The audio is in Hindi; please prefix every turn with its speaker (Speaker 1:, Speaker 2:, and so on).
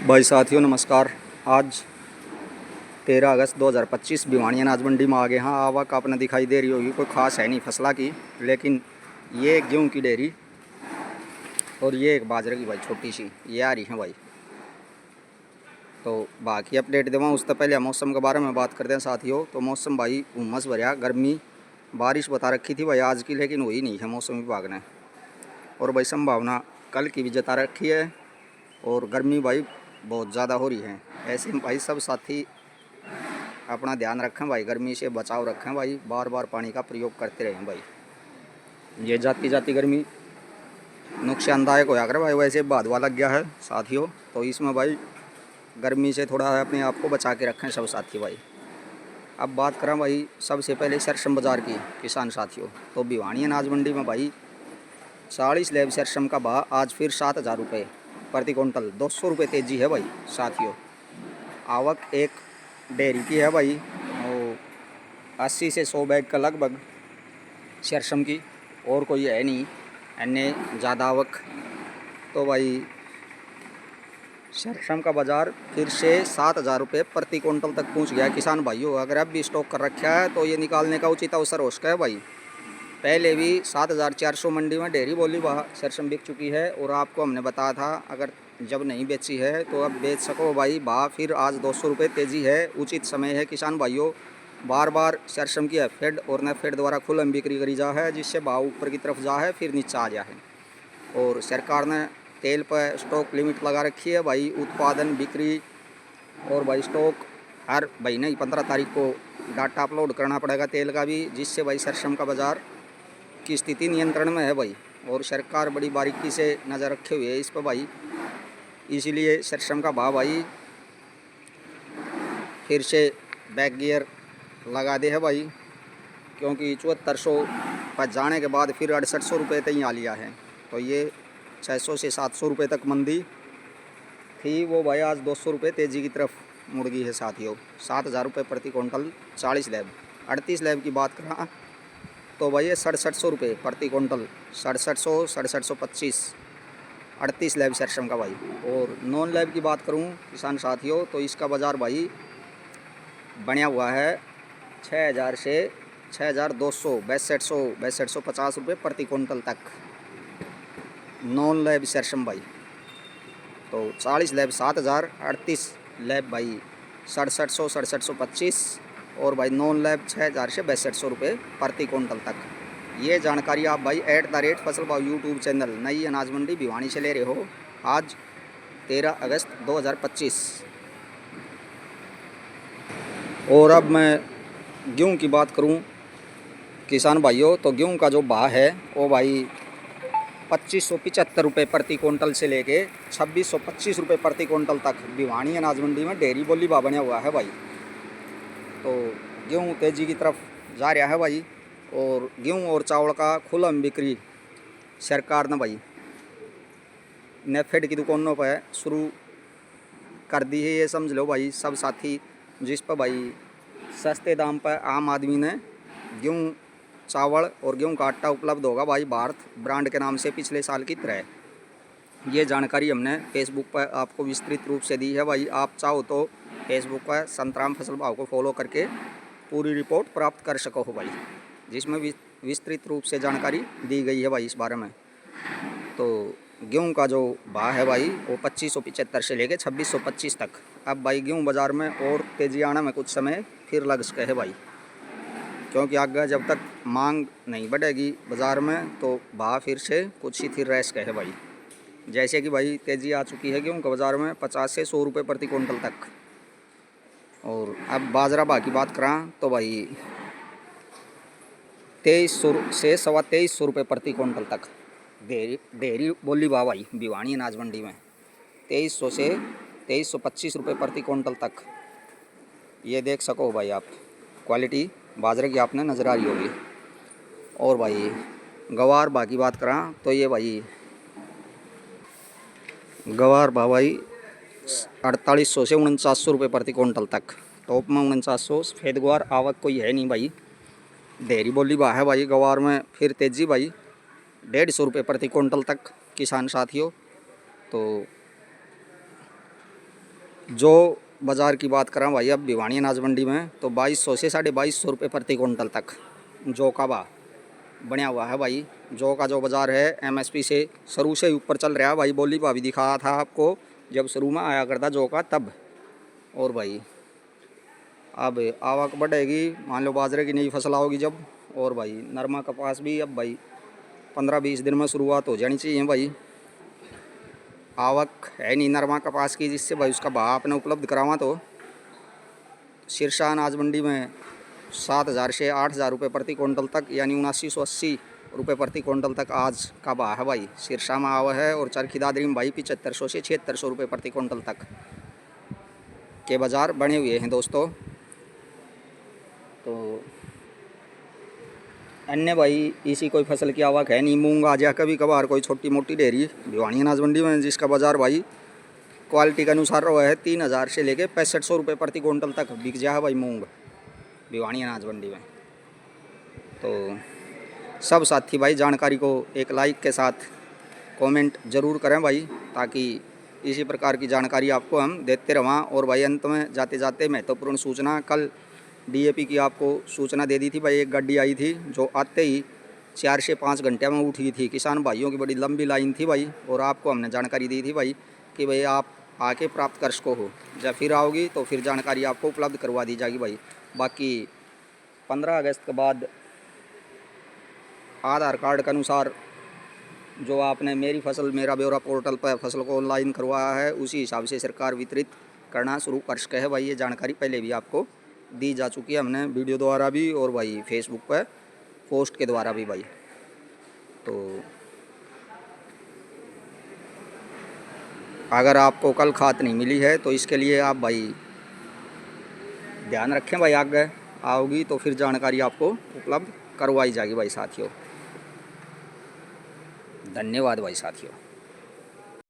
Speaker 1: भाई साथियों नमस्कार। आज 13 अगस्त 2025 भिवानी अनाज मंडी में आ गए। हाँ, आवक आपने दिखाई दे रही होगी, कोई ख़ास है नहीं फसला की, लेकिन ये एक गेहूँ की डेयरी और ये एक बाजरे की भाई छोटी सी ये आ रही है भाई। तो बाकी अपडेट देवा उससे पहले मौसम के बारे में बात करते हैं साथियों। तो मौसम भाई उमस भरिया, गर्मी बारिश बता रखी थी भाई आज की, लेकिन हुई नहीं है मौसम विभाग ने। और भाई संभावना कल की भी जता रखी है और गर्मी भाई बहुत ज़्यादा हो रही है। ऐसे में भाई सब साथी अपना ध्यान रखें भाई, गर्मी से बचाव रखें भाई, बार बार पानी का प्रयोग करते रहें भाई। ये जाती जाती गर्मी नुकसानदायक होया करे भाई, वैसे बादवा लग गया है साथियों। तो इसमें भाई गर्मी से थोड़ा अपने आप को बचा के रखें सब साथी भाई। अब बात करें भाई सबसे पहले सरसम बाज़ार की किसान साथियों। तो भिवानी अनाज मंडी में भाई 40 स्लैब सरसम का भाव आज फिर 7,000 रुपये प्रति क्विंटल, 200 रुपये तेजी है भाई साथियों। आवक एक डेयरी की है भाई, और 80 से 100 बैग का लगभग सरसम की, और कोई है नहीं अन्य ज़्यादा आवक। तो भाई सरसम का बाज़ार फिर से 7,000 रुपये प्रति क्विंटल तक पहुंच गया किसान भाइयों। अगर अब भी स्टॉक कर रखा है तो ये निकालने का उचित अवसर हो सका है भाई। पहले भी 7,400 मंडी में डेयरी बोली वह सरसम बिक चुकी है, और आपको हमने बताया था अगर जब नहीं बेची है तो अब बेच सको भाई। भाव फिर आज 200 रुपये तेज़ी है, उचित समय है किसान भाइयों। बार बार सरसम की एफेड और नेफेड द्वारा खुले बिक्री करी जा है, जिससे भाव ऊपर की तरफ जा है फिर नीचे आ जा है। और सरकार ने तेल पर स्टॉक लिमिट लगा रखी है भाई, उत्पादन बिक्री और भाई स्टॉक हर महीने ही 15 तारीख को डाटा अपलोड करना पड़ेगा तेल का भी, जिससे भाई सरसम का बाज़ार की स्थिति नियंत्रण में है भाई। और सरकार बड़ी बारीकी से नज़र रखे हुए है इस पर भाई, इसीलिए सरसम का भाव भाई फिर से बैक गियर लगा दे है भाई, क्योंकि 7400 पर जाने के बाद फिर 6800 रुपये तक ही आ लिया है। तो ये 600 से 700 रुपये तक मंदी थी, वो भाई आज 200 रुपये तेज़ी की तरफ मुड़ गई है साथियों। 7,000 रुपये प्रति क्विंटल 40 लैब। 38 लैब की बात करें तो भाई ये 6700 रुपये प्रति क्विंटल, 6700, 6725, 38 लैब सरसम का भाई। और नॉन लैब की बात करूं किसान साथियों तो इसका बाज़ार भाई बना हुआ है 6,000 से 6,200, 6250 रुपये प्रति क्विंटल तक नॉन लैब सरसम भाई। तो 40 लैब 7,000, 38 लैब भाई 6700, 6725, और भाई नॉन लैब 6,000 से 6200 रुपये प्रति क्विंटल तक। ये जानकारी आप भाई @फसल भाव यूट्यूब चैनल नई अनाज मंडी भिवानी से ले रहे हो आज 13 अगस्त 2025। और अब मैं गेहूँ की बात करूँ किसान भाइयों, तो गेहूँ का जो भाव है वो भाई 2575 रुपये प्रति क्विंटल से लेके 2625 रुपये प्रति क्विंटल तक भिवानी अनाज मंडी में डेयरी बोली भाव बना हुआ है भाई। तो गेहूँ तेज़ी की तरफ जा रहा है भाई, और गेहूँ और चावल का खुला बिक्री सरकार ने भाई नेफेड की दुकानों पर शुरू कर दी है, ये समझ लो भाई सब साथी, जिस पर भाई सस्ते दाम पर आम आदमी ने गेहूँ चावल और गेहूँ का आटा उपलब्ध होगा भाई भारत ब्रांड के नाम से पिछले साल की तरह। ये जानकारी हमने फेसबुक पर आपको विस्तृत रूप से दी है भाई। आप चाहो तो फेसबुक पर संतराम फसल भाव को फॉलो करके पूरी रिपोर्ट प्राप्त कर सको हो भाई, जिसमें विस्तृत रूप से जानकारी दी गई है भाई इस बारे में। तो गेहूं का जो भाव है भाई वो 2575 से लेके 2625 तक। अब भाई गेहूं बाज़ार में और तेज़ी आने में कुछ समय फिर लग सके है भाई, क्योंकि आगे जब तक मांग नहीं बढ़ेगी बाज़ार में तो भाव फिर से कुछ ही फिर रह सके है भाई। जैसे कि भाई तेज़ी आ चुकी है गेहूँ का बाज़ार में 50 से 100 रुपये प्रति क्विंटल तक। और अब बाजरा भाव की बात करें तो भाई 2300 से 2350 रुपये प्रति क्विंटल तक डेयरी बोली भाव भाई भिवानी अनाज मंडी में 2300 से 2325 रुपये प्रति क्विंटल तक। ये देख सको भाई आप, क्वालिटी बाजरे की आपने नज़र आ रही होगी। और भाई गवार भाव की बात करें तो ये भाई गवार भाव भाई 4800 से 4900 रुपये प्रति क्विंटल तक। टॉप में 4900, सफ़ेद गवार आवक कोई है नहीं भाई, डेयरी बोली भाव है भाई। गवार में फिर तेज़ी भाई 150 रुपये प्रति क्विंटल तक किसान साथियों। तो जो बाज़ार की बात करें भाई अब भिवानी अनाज मंडी में तो 2200 से 2250 रुपये प्रति क्विंटल तक जौ का भाव बढ़िया हुआ है भाई। जौ का जो बाज़ार है एमएसपी से शुरू से ऊपर चल रहा है भाई। बोली भाभी दिखाया था आपको जब शुरू में आया करता जौ का तब। और भाई अब आवक बढ़ेगी, मान लो बाजरे की नई फसल आओगी जब। और भाई नरमा कपास भी अब भाई 15-20 दिन में शुरुआत हो जानी चाहिए भाई। आवक है नहीं नरमा कपास की जिससे भाई उसका भाव आपने उपलब्ध करावा तो सिरसा अनाज मंडी में 7,000 से 8,000 रुपये प्रति क्विंटल तक यानी 7980 रुपये प्रति क्विंटल तक आज का भाव है भाई। सिरसा में आवा है और चरखी दादरी में भाई 7500 से 7600 रुपये प्रति क्विंटल तक के बाज़ार बने हुए हैं दोस्तों। तो अन्य भाई इसी कोई फसल की आवक है नहीं। मूंग आ जाए कभी कभार कोई छोटी मोटी डेयरी भिवानी अनाज मंडी में जिसका बाज़ार भाई क्वालिटी के अनुसार रहा है 3000 से लेके 6500 रुपये प्रति क्विंटल तक बिक जाए भाई मूंग भिवानी अनाज मंडी में। तो सब साथी भाई जानकारी को एक लाइक के साथ कमेंट ज़रूर करें भाई, ताकि इसी प्रकार की जानकारी आपको हम देते रहें। और भाई अंत में जाते जाते महत्वपूर्ण सूचना, कल डीएपी की आपको सूचना दे दी थी भाई। एक गाड़ी आई थी जो आते ही 4 से 5 घंटे में उठी थी। किसान भाइयों की बड़ी लंबी लाइन थी भाई और आपको हमने जानकारी दी थी भाई कि भाई आप आके प्राप्त कर सको हो। जब फिर आओगी तो फिर जानकारी आपको उपलब्ध करवा दी जाएगी भाई। बाकी 15 अगस्त के बाद आधार कार्ड के अनुसार जो आपने मेरी फसल मेरा ब्यौरा पोर्टल पर फसल को ऑनलाइन करवाया है उसी हिसाब से सरकार वितरित करना शुरू कर सके है भाई। ये जानकारी पहले भी आपको दी जा चुकी है हमने वीडियो द्वारा भी और भाई फेसबुक पर पोस्ट के द्वारा भी भाई। तो अगर आपको कल खाद नहीं मिली है तो इसके लिए आप भाई ध्यान रखें भाई। आगे आओगी तो फिर जानकारी आपको उपलब्ध करवाई जाएगी भाई साथियों। धन्यवाद भाई साथियों।